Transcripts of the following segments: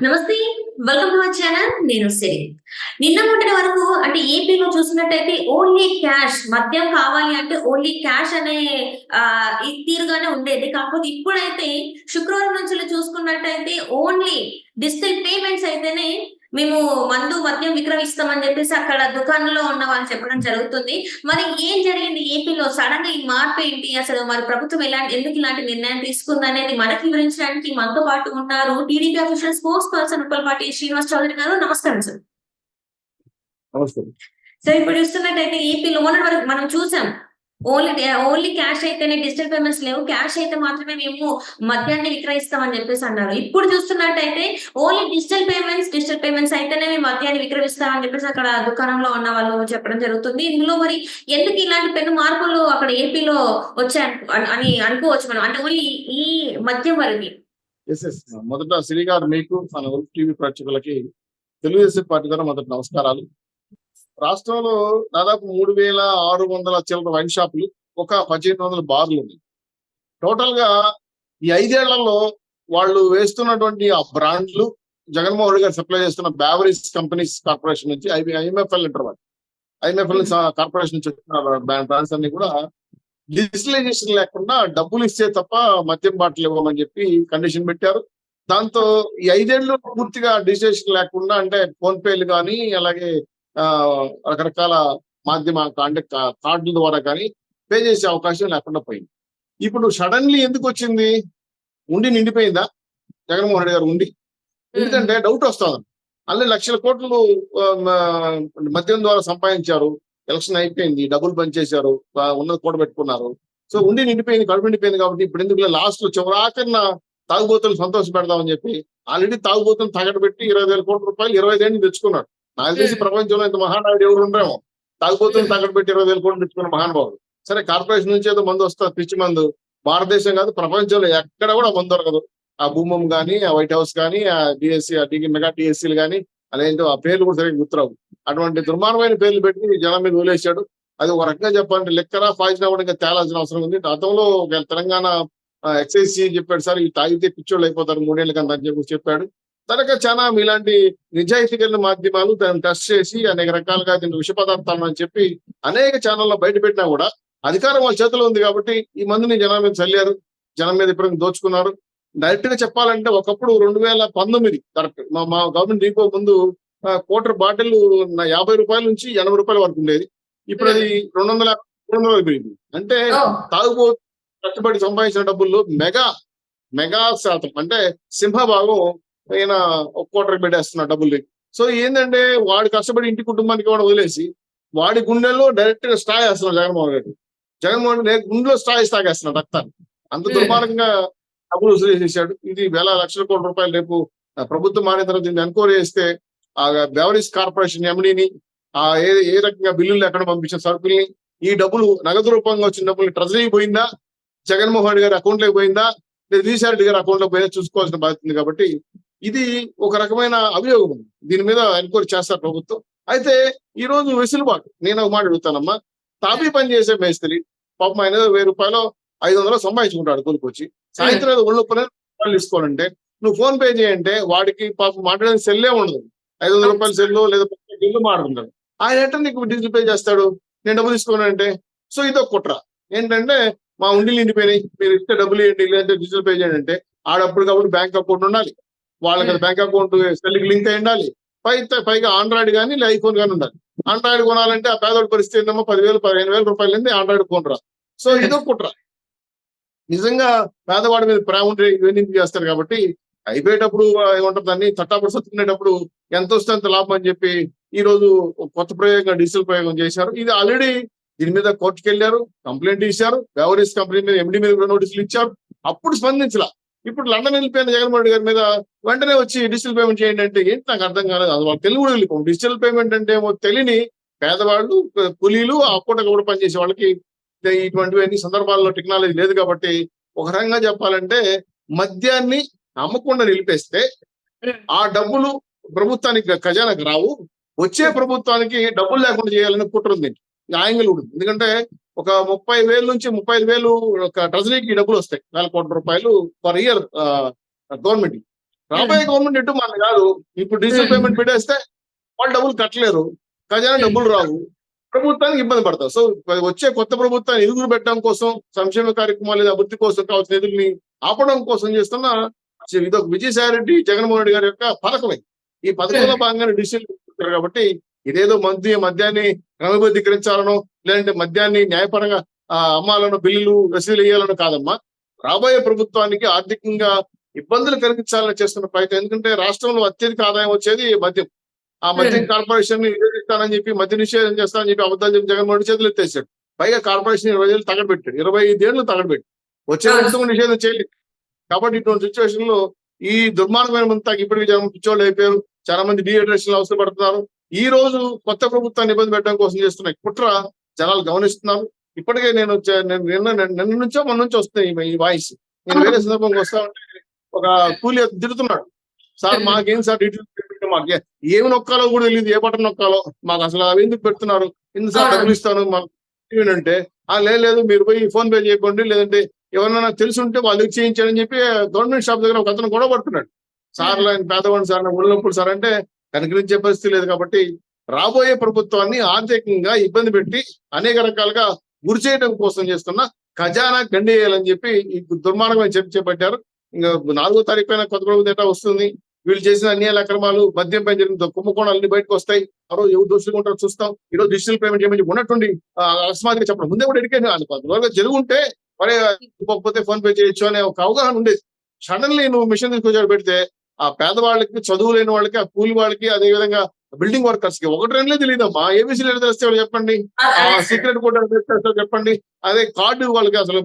నమస్తే. Welcome to our channel. నేను సిరి. నిన్న మొన్నటి వరకు అంటే ఏపీలో చూసినట్టయితే ఓన్లీ క్యాష్ మద్యం కావాలి అంటే ఓన్లీ క్యాష్ అనే ఈ తీరుగానే ఉండేది. కాకపోతే ఇప్పుడైతే శుక్రవారం నుంచి చూసుకున్నట్టయితే ఓన్లీ డిజిటల్ పేమెంట్స్ అయితేనే మేము మద్యం విక్రయిస్తామని చెప్పేసి అక్కడ దుకాణంలో ఉన్న వాళ్ళు చెప్పడం జరుగుతుంది. మరి ఏం జరిగింది ఏపీలో? సడన్‌గా ఈ మార్పు ఏంటి? అసలు మరి ప్రభుత్వం ఎందుకు ఇలాంటి నిర్ణయం తీసుకుందనేది మనకి వివరించడానికి మనతో పాటు ఉన్నారు TDP official spokesperson Uppalapati Srinivas Chowdary గారు. నమస్కారం సార్. నమస్తే. సార్, ఇప్పుడు చూస్తున్నట్టయితే ఏపీలో మొన్నటి వరకు మనం చూసాం. ఓన్లీ క్యాష్ అయితేనే, డిజిటల్ పేమెంట్స్ లేవు. క్యాష్ అయితే మాత్రమే మేము మద్యాన్ని విక్రయిస్తామని చెప్పేసి అన్నారు. ఇప్పుడు చూస్తున్నట్టయితే ఓన్లీ డిజిటల్ పేమెంట్స్ అయితేనే మేము మద్యాన్ని విక్రయిస్తామని చెప్పేసి అక్కడ దుకాణంలో ఉన్న వాళ్ళు చెప్పడం జరుగుతుంది. ఇందులో మరి ఎందుకు ఇలాంటి పెను మార్పులు అక్కడ ఏపీలో వచ్చాయి అని అనుకోవచ్చు మనం? అంటే ఓన్లీ ఈ మద్యం వరకు. మొదట శ్రీ గారు మీకు మన టీవీ ప్రేక్షకులకి తెలుగుదేశం పార్టీ ద్వారా మొదటి నమస్కారాలు. రాష్ట్రంలో దాదాపు 3,600 చిల్లర వైన్ షాపులు, ఒక 1,500 బార్లు ఉన్నాయి. టోటల్ గా ఈ 5 ఏళ్లలో వాళ్ళు వేస్తున్నటువంటి ఆ బ్రాండ్లు జగన్మోహన్ రెడ్డి గారు సప్లై చేస్తున్న బ్యావరీస్ కంపెనీస్ కార్పొరేషన్ నుంచి ఐఎంఎఫ్ఎల్ అంటారు. ఐఎంఎఫ్ఎల్ కార్పొరేషన్ నుంచి వచ్చిన బ్రాండ్స్ అన్ని కూడా డిజిటలైజేషన్ లేకుండా డబ్బులు ఇస్తే తప్ప మద్యం బాటిల్ ఇవ్వమని చెప్పి కండిషన్ పెట్టారు. దాంతో ఈ 5 ఏళ్ళు పూర్తిగా డిజిటలైజేషన్ లేకుండా, అంటే ఫోన్ పేలు కానీ అలాగే రకరకాల మాధ్యమ అంటే కార్డుల ద్వారా కానీ పే చేసే అవకాశం లేకుండా పోయింది. ఇప్పుడు సడన్లీ ఎందుకు వచ్చింది? ఉండి నిండిపోయిందా జగన్మోహన్ రెడ్డి గారు ఉండి? ఎందుకంటే డౌట్ వస్తుంది. అల్లే లక్షల కోట్లు మద్యం ద్వారా సంపాదించారు. ఎలక్షన్ అయిపోయింది, డబ్బులు పనిచేశారు, ఉన్నది కూడా పెట్టుకున్నారు. సో ఉండి నిండిపోయింది, కడుపు నిండిపోయింది. కాబట్టి ఇప్పుడు ఎందుకు లాస్ట్ లో చివరాకన్నా తాగుబోతులు సంతోష పెడదామని చెప్పి ఆల్రెడీ తాగుబోతులు తగడబెట్టి 20,000 కోట్ల రూపాయలు 25 ఏళ్ళు తెచ్చుకున్నాడు. నాకు తెలిసి ప్రపంచంలో ఇంత మహానాయుడు ఎవరు ఉండరేమో. తాగుబోతులు తగడబెట్టి 20,000 కోట్లు తెచ్చుకున్న మహానుభావుడు. సరే, కార్పొరేషన్ నుంచి ఏదో మందు వస్తుంది, పిచ్చి మందు. భారతదేశం కాదు, ప్రపంచంలో ఎక్కడ కూడా మందు దొరకదు. ఆ భూమం కానీ, ఆ వైట్ హౌస్ కానీ, ఆ డిఎస్సి మెగా డిఎస్సీలు కానీ, అదేంటో ఆ పేర్లు కూడా సరిగ్గా గుర్తురావు. అటువంటి దుర్మార్గమైన పేర్లు పెట్టి జనం మీద వదిలేశాడు. అది ఒక రకంగా చెప్పాలంటే లెక్కరా పాయిజన్ అవ్వడం ఇంకా తేలాల్సిన అవసరం ఉంది. గతంలో తెలంగాణ ఎక్సైజ్ చెప్పాడు, సార్ ఈ తాగితే పిచ్చోళ్ళు అయిపోతారు 3 ఏళ్ళ కన్నా అని చెప్పి చెప్పాడు. తనక చాలా ఇలాంటి నిజాయితీ కలిగిన మాధ్యమాలు దాన్ని టెస్ట్ చేసి అనేక రకాలుగా దీన్ని విష పదార్థాలు అని చెప్పి అనేక ఛానల్లో బయట పెట్టినా కూడా అధికారం వాళ్ళ చేతిలో ఉంది. కాబట్టి ఈ మందుని జనం మీద చల్లారు, జనం మీద ఇప్పుడు దోచుకున్నారు. డైరెక్ట్ గా చెప్పాలంటే ఒకప్పుడు 2019 కరెక్ట్ మా గవర్నమెంట్ దిగిపో ముందు క్వార్టర్ బాటిల్ 50 రూపాయల నుంచి 80 రూపాయల వరకు ఉండేది. ఇప్పుడు అది 200 పెరిగింది. అంటే తాగుబోతు కట్టుబడి సంపాదించిన డబ్బుల్లో మెగా శాతం, అంటే సింహభాగం ఆయన ఒక కోటకి పెట్టేస్తున్నాడు డబ్బులు. సో ఏంటంటే వాడి కష్టపడి ఇంటి కుటుంబానికి కూడా వదిలేసి వాడి గుండెల్లో డైరెక్ట్ గా స్ట్రా వేస్తున్నాడు జగన్మోహన్ రెడ్డి. గుండెలో స్ట్రా వేసి తాగేస్తున్నాడు రక్తాన్ని. అంత దుర్మార్గంగా డబ్బులు వసూలు చేశాడు. ఇది వేల లక్షల కోట్ల రూపాయలు. రేపు ప్రభుత్వం మారిన తర్వాత దీన్ని ఎన్క్వైరీ చేస్తే ఆ బెవరీస్ కార్పొరేషన్ ఎండీని ఏ రకంగా బిల్లులు లేకుండా పంపించిన సరుకుల్ని, ఈ డబ్బులు నగదు రూపంగా వచ్చిన డబ్బులు ట్రెజరీ పోయిందా, జగన్మోహన్ రెడ్డి గారి అకౌంట్ లోకి పోయిందా, లేదా విజయసాయి రెడ్డి గారి అకౌంట్ లోకి పోయిందా చూసుకోవాల్సిన బాధ్యత ఉంది. కాబట్టి ఇది ఒక రకమైన అభియోగం. దీని మీద ఎంక్వైరీ చేస్తారు ప్రభుత్వం. అయితే ఈ రోజు వెసులుబాటు, నేను ఒక మాట అడుగుతానమ్మా. తాపీ పని చేసే మేస్త్రి పాపం ఆయన 1,000 రూపాయలు 500 సంపాదించుకుంటాడు కూలికొచ్చి. సాయంత్రం ఏదో 1,000 రూపాయలు తీసుకోవాలంటే నువ్వు ఫోన్ పే చేయంటే వాడికి పాపం మాట్లాడే సెల్లే ఉండదు. 500 రూపాయల సెల్లు లేదా బిల్లు మాట్లాడుతుంటాడు. ఆయన అంటే నీకు డిజిటల్ పే చేస్తాడు, నేను డబ్బులు తీసుకోనంటే. సో ఇదో కుట్ర ఏంటంటే, మా ఉండిలు నిండిపోయినాయి, మీరు ఇస్తే డబ్బులు ఇవ్వండి లేదంటే డిజిటల్ పే చేయండి అంటే ఆడప్పటికప్పుడు బ్యాంక్ అకౌంట్ ఉండాలి, వాళ్ళకి బ్యాంక్ అకౌంట్ సెల్కి లింక్ అయి ఉండాలి. పైగా ఆండ్రాయిడ్ కానీ లేదా ఐఫోన్ కానీ ఉండాలి. ఆండ్రాయిడ్ కొనాలంటే ఆ పేదోడి పరిస్థితి ఏంటమ్మా, 10,000 15,000 రూపాయలు ఆండ్రాయిడ్ ఫోన్ రా. సో ఇదో కుట్ర. నిజంగా పేదవాడి మీద ప్రేమ ఉంటే ఇవన్నీ చేస్తారు. కాబట్టి అయిపోయేటప్పుడు ఏమంటారు, దాన్ని తట్టాపడి సత్తుకునేటప్పుడు ఎంత వస్తే అంత లాభం అని చెప్పి ఈ రోజు కొత్త ప్రయోగంగా డిజిటల్ ప్రయోగం చేశారు. ఇది ఆల్రెడీ దీని మీద కోర్టుకు వెళ్ళారు, కంప్లైంట్ ఇచ్చారు. బెవరీస్ కంపెనీ మీద ఎండీ మీద కూడా నోటీసులు ఇచ్చారు. అప్పుడు స్పందించలా. ఇప్పుడు లండన్ వెళ్ళిపోయిన జగన్మోహన్ రెడ్డి గారి మీద వెంటనే వచ్చి డిజిటల్ పేమెంట్ చేయండి అంటే ఏంటి నాకు అర్థం కాలేదు. అది వాళ్ళు తెలుగు కూడా వెళ్ళిపోం. డిజిటల్ పేమెంట్ అంటే ఏమో తెలియని పేదవాళ్ళు, కూలీలు, ఆ పూట కూడా పనిచేసే వాళ్ళకి ఇటువంటివన్నీ సందర్భాల్లో టెక్నాలజీ లేదు. కాబట్టి ఒక రకంగా చెప్పాలంటే మద్యాన్ని అమ్మకుండా నిలిపేస్తే ఆ డబ్బులు ప్రభుత్వానికి ఖజానాకి రావు, వచ్చే ప్రభుత్వానికి డబ్బులు లేకుండా చేయాలని కుట్ర ఉంది, న్యాయంగా ఉంటుంది. ఎందుకంటే ఒక 30,000 నుంచి 35,000 ఒక ట్రెజరీకి డబ్బులు వస్తాయి, 1,000 కోట్ల రూపాయలు పర్ ఇయర్ గవర్నమెంట్. రాబోయే గవర్నమెంట్ ఎటు మన కాదు. ఇప్పుడు డిజిటల్ పేమెంట్ పెట్టేస్తే వాళ్ళు డబ్బులు కట్టలేరు, ఖజానా డబ్బులు రావు, ప్రభుత్వానికి ఇబ్బంది పడతారు. సో వచ్చే కొత్త ప్రభుత్వాన్ని ఎదుగులు పెట్టడం కోసం, సంక్షేమ కార్యక్రమాలు లేదా అభివృద్ధి కోసం కావాల్సిన నిధుల్ని ఆపడం కోసం చేస్తున్న ఇది ఒక విజయసాయి రెడ్డి జగన్మోహన్ రెడ్డి గారి యొక్క పథకమే. ఈ పథకంలో భాగంగానే డిజిటల్ పెట్టారు కాబట్టి ఇదేదో మద్యాన్ని క్రమబద్ధీకరించాలనో లేదంటే మద్యాన్ని న్యాయపరంగా అమ్మాలనో, బిల్లులు రసీదులు వేయాలనో కాదమ్మా. రాబోయే ప్రభుత్వానికి ఆర్థికంగా ఇబ్బందులు కలిగించాలని చేస్తున్న ప్రయత్నం. ఎందుకంటే రాష్ట్రంలో అత్యధిక ఆదాయం వచ్చేది మద్యం. ఆ మద్యం కార్పొరేషన్ ని నిషేధిస్తానని చెప్పి, మద్య నిషేధం చేస్తానని చెప్పి అబద్ధాలు చెప్పి జగన్మోహన్ రెడ్డి చేతులు ఎత్తేసాడు. పైగా కార్పొరేషన్ 20 ఏళ్ళు తగడబెట్టాడు, 25 ఏళ్ళు తగడబెట్టి వచ్చే ప్రభుత్వం నిషేధం చేయలేదు. కాబట్టి ఇటువంటి సిచ్యువేషన్ లో ఈ దుర్మార్గమైన మంది ఇప్పటికీ జనం పిచ్చోళ్ళు అయిపోయారు. చాలా మంది డీహైడ్రేషన్ అవసరం పడుతున్నారు. ఈ రోజు కొత్త ప్రభుత్వాన్ని ఇబ్బంది పెట్టడం కోసం చేస్తున్న కుట్ర జనాలు గమనిస్తున్నారు. ఇప్పటికే నేను నిన్న నుంచో మన నుంచి వస్తాయి ఈ వాయిస్. నేను వేరే సందర్భంగా వస్తా ఉంటే ఒక కూలి తిడుతున్నాడు, సార్ మాకేం సార్ డీటెయిల్స్ మాకు ఏమి నొక్కాలో కూడా తెలియదు, ఏ బటన్ నొక్కాలో మాకు అసలు అవి ఎందుకు పెడుతున్నారు, ఎన్నిసార్లు డబ్బులు ఇస్తాను మాకు అంటే లేదు మీరు పోయి ఫోన్ పే చేయకండి, లేదంటే ఎవరన్నా తెలిసి ఉంటే వాళ్ళు చేయించారని చెప్పి గవర్నమెంట్ షాప్ దగ్గర ఒక అతను గొడవ పడుతున్నాడు. సార్ ఆయన పేదవాడిని సార్, ఒళ్ళనొప్పుడు సార్ అంటే కనుకరించే పరిస్థితి లేదు. కాబట్టి రాబోయే ప్రభుత్వాన్ని ఆర్థికంగా ఇబ్బంది పెట్టి అనేక రకాలుగా గురి చేయడం కోసం చేస్తున్న ఖజానా గండేయాలని చెప్పి ఈ దుర్మార్గమైన చర్చ చేపట్టారు. ఇంకా 4వ తారీఖు పైన కొత్త ప్రభుత్వం ఎట్లా వస్తుంది, వీళ్ళు చేసిన అన్యాయాల అక్రమాలు, మద్యం పై జరిగిన కుంభకోణాలన్నీ బయటకు వస్తాయి. ఆ రోజు ఎవరు దోషులుగా ఉంటారో చూస్తాం. ఈ రోజు డిజిటల్ పేమెంట్ చేయమని ఉన్నట్టుండి అకస్మాత్తుగా చెప్పడం ముందే కూడా ఎడికేషన్ జరుగుంటే మరి పోతే ఫోన్ పే చేయొచ్చు అనే ఒక అవగాహన ఉండేది. సడన్లీ నువ్వు మిషన్ తీసుకొచ్చి పెడితే ఆ పేదవాళ్ళకి, చదువు లేని వాళ్ళకి, ఆ కూలి వాళ్ళకి, అదే విధంగా బిల్డింగ్ వర్కర్స్ కి 1-2 తెలియదమ్మా. ఏబీసీ తెలిస్తే వాళ్ళు చెప్పండి, ఆ సీక్రెట్ కోడ్ చెప్పండి. అదే కార్డు వాళ్ళకి అసలు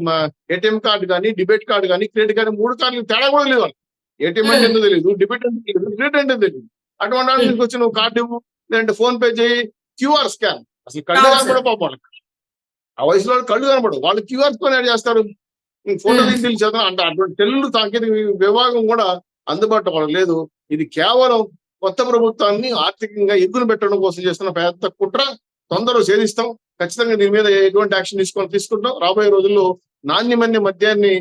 ఏటీఎం కార్డు కానీ, డిబెట్ కార్డు కానీ, క్రెడిట్ కార్డు 3 కార్డులు తేడా కూడా తెలియదు వాళ్ళు. ఏటీఎం అంటే ఎందుకు తెలియదు, డిబెట్ అంటే తెలియదు, క్రెడిట్ అంటే తెలియదు. అటువంటి వాళ్ళు తీసుకొచ్చి నువ్వు కార్డు ఇవ్వు, లేదంటే ఫోన్ పే చేయి, క్యూఆర్ స్కాన్. అసలు కళ్ళు కనపడ పాపం ఆ వయసులో కళ్ళు కనపడవు, వాళ్ళు క్యూఆర్ స్కాన్ యాడ్ చేస్తారు. ఫోటో తీసి తెలిసి అంటే అటువంటి తెలుగు సాంకేతిక విభాగం కూడా అందుబాటులో లేదు. ఇది కేవలం కొత్త ప్రభుత్వాన్ని ఆర్థికంగా ఎగ్గును పెట్టడం కోసం చేస్తున్న పెద్ద కుట్ర. తొందరగా ఛేదిస్తాం, ఖచ్చితంగా దీని మీద ఎటువంటి యాక్షన్ తీసుకుంటాం. రాబోయే రోజుల్లో నాణ్యమైన మద్యాన్ని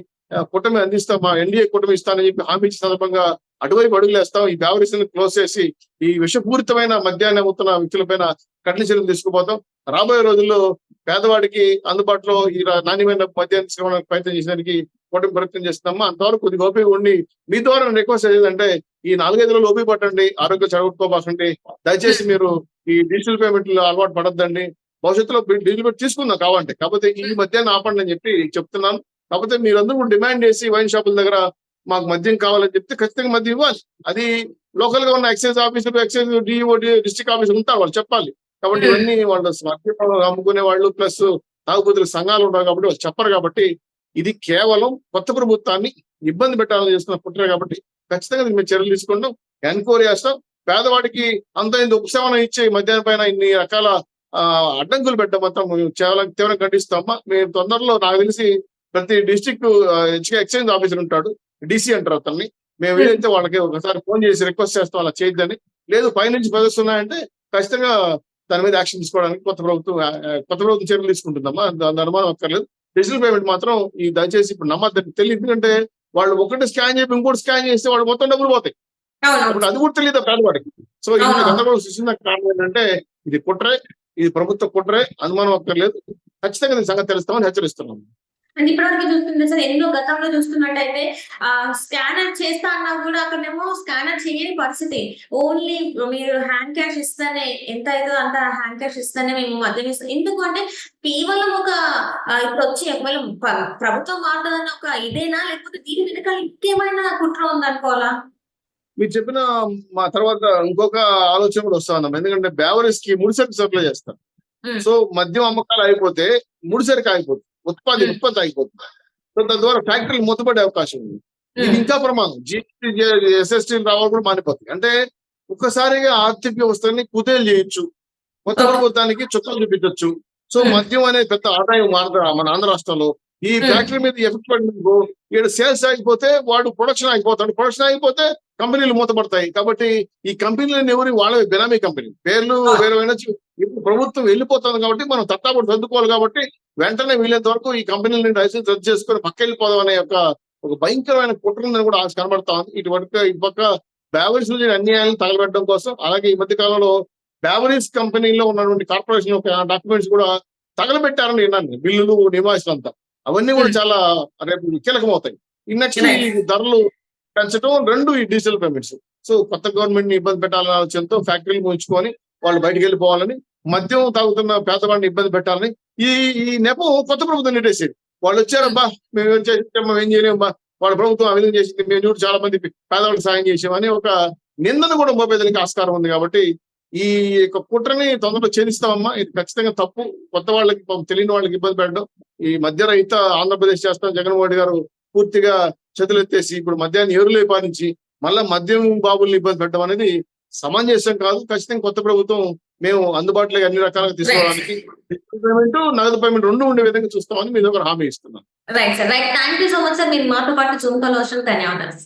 కూటమి అందిస్తాం, మా ఎన్డీఏ కూటమి ఇస్తానని చెప్పి హామీ ఇచ్చిన సందర్భంగా అటువైపు అడుగులేస్తాం. ఈ బ్యావరీస్ని క్లోజ్ చేసి ఈ విషపూరితమైన మద్యాన్ని అమ్ముతున్న వ్యక్తులపైన కఠిన చర్యలు తీసుకుపోతాం. రాబోయే రోజుల్లో పేదవాడికి అందుబాటులో ఈ నాణ్యమైన మద్యాన్ని తీసుకోవడానికి ప్రయత్నం చేసేదానికి కూటమి ప్రయత్నం చేస్తున్నామా. అంతవరకు కొద్దిగా ఓపిక ఉండి మీ ద్వారా రిక్వెస్ట్ ఏదంటే ఈ 4-5 రోజులు ఓపిక పట్టండి, ఆరోగ్య చెడగొట్టుకోబాకండి. దయచేసి మీరు ఈ డిజిటల్ పేమెంట్లు అలవాటు పడద్దండి. భవిష్యత్తులో డిజిటల్ పేమెంట్ తీసుకుందాం కావాలంటే, కాకపోతే ఈ మద్యాన్ని ఆపండి అని చెప్పి చెప్తున్నాను. కాకపోతే మీరందరూ కూడా డిమాండ్ చేసి వైన్ షాపుల దగ్గర మాకు మద్యం కావాలని చెప్తే ఖచ్చితంగా మద్యం ఇవ్వాలి. అది లోకల్ గా ఉన్న ఎక్సైజ్ ఆఫీసులు, ఎక్సైజ్ డిఓ, డిస్ట్రిక్ట్ ఆఫీసులు ఉంటారు, వాళ్ళు చెప్పాలి. కాబట్టి ఇవన్నీ వాళ్ళు మద్యం అమ్ముకునే వాళ్ళు ప్లస్ తాగుబోతుల సంఘాలు ఉంటారు కాబట్టి వాళ్ళు చెప్పరు. కాబట్టి ఇది కేవలం కొత్త ప్రభుత్వాన్ని ఇబ్బంది పెట్టాలని చేస్తున్న కుట్ర. కాబట్టి ఖచ్చితంగా మేము చర్యలు తీసుకుంటాం, ఎన్క్వైరీ చేస్తాం. పేదవాడికి అంత ఇంత ఉపశమనం ఇచ్చే మద్యాన్ని పైన ఇన్ని రకాల అడ్డంకులు పెట్టడం మాత్రం తీవ్రంగా ఖండిస్తామా. మేము తొందరలో నాకు తెలిసి ప్రతి డిస్ట్రిక్ట్ ఎక్స్చేంజ్ ఆఫీసర్ ఉంటాడు, డీసీ అంటారు అతన్ని, మేము ఏదైతే వాళ్ళకి ఒకసారి ఫోన్ చేసి రిక్వెస్ట్ చేస్తాం అలా చేయొద్దని. లేదు పైనుంచి ప్రదర్శిస్తున్నాయంటే ఖచ్చితంగా దాని మీద యాక్షన్ తీసుకోవడానికి కొత్త ప్రభుత్వం చర్యలు తీసుకుంటుందమ్మా. దాని అనుమానం అక్కర్లేదు. డిజిటల్ పేమెంట్ మాత్రం ఈ దయచేసి ఇప్పుడు నమ్మద్దని తెలియదు. ఎందుకంటే వాళ్ళు ఒకటి స్కాన్ చేసి ఇంకోటి స్కాన్ చేస్తే వాళ్ళు మొత్తం డబ్బులు పోతాయి. ఇప్పుడు అది కూడా తెలియదు పేదవాడికి. సో ఇది గందరగోళం సృష్టించిన కారణం ఏంటంటే ఇది కుట్రే, ఇది ప్రభుత్వ కుట్రే, అనుమానం అక్కర్లేదు. ఖచ్చితంగా దీని సంగతి తెలుస్తామని హెచ్చరిస్తున్నాం. అంటే ఇప్పటివరకు చూస్తుంటే సార్, ఎన్నో గతంలో చూస్తున్నట్టయితే స్కానర్ చేస్తా అన్నా కూడా అక్కడేమో స్కానర్ చేయని పరిస్థితి. ఓన్లీ మీరు హ్యాండ్ క్యాష్ ఇస్తేనే, ఎంత అవుతుందో అంత హ్యాండ్ క్యాష్ ఇస్తేనే మేము మద్యం ఇస్తాం. ఎందుకు అంటే కేవలం ఒక ఇప్పుడు వచ్చి ఒకవేళ ప్రభుత్వం మారుతుందన్న ఒక ఇదేనా, లేకపోతే దీని వెనకాల ఇంకేమైనా కుట్ర ఉందనుకోవాలా? మీరు చెప్పిన మా తర్వాత ఇంకొక ఆలోచన కూడా వస్తా ఉన్నాం. ఎందుకంటే బేవరీస్ కి ముడిసరికి సప్లై చేస్తారు. సో మద్యం అమ్మకాలు అయిపోతే ముడిసరికి అయిపోతుంది, ఉత్పత్తి అయిపోతుంది. సో దాని ద్వారా ఫ్యాక్టరీలు మూతపడే అవకాశం ఉంది. ఇది ఇంకా ప్రమాదం. ఎస్ఎస్టీ రావాలి కూడా మానిపోతుంది. అంటే ఒక్కసారిగా ఆర్థిక వ్యవస్థని కుదేలు చేయొచ్చు, కొత్త ప్రభుత్వానికి చుక్కలు చూపించవచ్చు. సో మద్యం అనేది పెద్ద ఆదాయం మారుతుంది మన ఆంధ్ర రాష్ట్రంలో. ఈ ఫ్యాక్టరీ మీద ఎఫెక్ట్ పడినందుకు ఇక్కడ సేల్స్ ఆగిపోతే వాడు ప్రొడక్షన్ ఆగిపోతాడు, ప్రొడక్షన్ ఆగిపోతే కంపెనీలు మూతపడతాయి. కాబట్టి ఈ కంపెనీలను ఎవరి వాళ్ళ బెనామీ కంపెనీ పేర్లు వేరైనా ఇప్పుడు ప్రభుత్వం వెళ్ళిపోతుంది కాబట్టి మనం తట్టాబడి సర్దుకోవాలి. కాబట్టి వెంటనే వీలైనంత వరకు ఈ కంపెనీల నుండి లైసెన్స్ రద్దు చేసుకొని పక్క వెళ్ళిపోదాం అనే ఒక ఒక భయంకరమైన కుట్ర ఉందని కూడా ఆశ కనబడతా ఉంది. ఇటు పక్క బ్యావరీస్ అన్యాయాలను తగలబెట్టడం కోసం, అలాగే ఈ మధ్య కాలంలో బ్యావరీస్ కంపెనీలో ఉన్నటువంటి కార్పొరేషన్ డాక్యుమెంట్స్ కూడా తగలబెట్టారని విన్నాను. బిల్లులు, నివాసులు అంతా అవన్నీ కూడా చాలా రేపు కీలకమవుతాయి. ఈ నెక్స్ట్ ఈ ధరలు పెంచడం, రెండు ఈ డిజిటల్ పేమెంట్స్. సో కొత్త గవర్నమెంట్ ని ఇబ్బంది పెట్టాలనే ఆలోచనతో ఫ్యాక్టరీలు ఉంచుకొని వాళ్ళు బయటకు వెళ్ళిపోవాలని, మద్యం తాగుతున్న పేదవాడిని ఇబ్బంది పెట్టాలని ఈ నెపం కొత్త ప్రభుత్వం నెట్టేసేది. వాళ్ళు వచ్చారబ్బా మేము ఏం చేయలేమబ్బా, వాళ్ళ ప్రభుత్వం అవిధం చేసింది, మేము చూడు చాలా మంది పేదవాళ్ళకి సాయం చేసామని ఒక నిందను కూడా మోపేదానికి ఆస్కారం ఉంది. కాబట్టి ఈ యొక్క కుట్రని తొందరలో ఛేదిస్తామమ్మా. ఇది ఖచ్చితంగా తప్పు. కొత్త వాళ్ళకి, తెలియని వాళ్ళకి ఇబ్బంది పెట్టడం. ఈ మధ్య రహిత ఆంధ్రప్రదేశ్ చేస్తాం జగన్మోహన్ గారు పూర్తిగా చేతులెత్తేసి ఇప్పుడు మద్యాన్ని ఏరులే పాలించి మళ్ళా మద్యం బాబుల్ని ఇబ్బంది పెట్టడం అనేది సమంజసం కాదు. ఖచ్చితంగా కొత్త ప్రభుత్వం మేము అందుబాటులో అన్ని రకాలుగా తీసుకోవడానికి పేమెంట్, నగదు పేమెంట్ రెండు ఉండే విధంగా చూస్తామని మీద ఒక హామీ ఇస్తున్నాను. Right sir, right. Thank you so much sir. మీరు మాతో పాటు జూమ్ కాల్ ధన్యవాదాలు.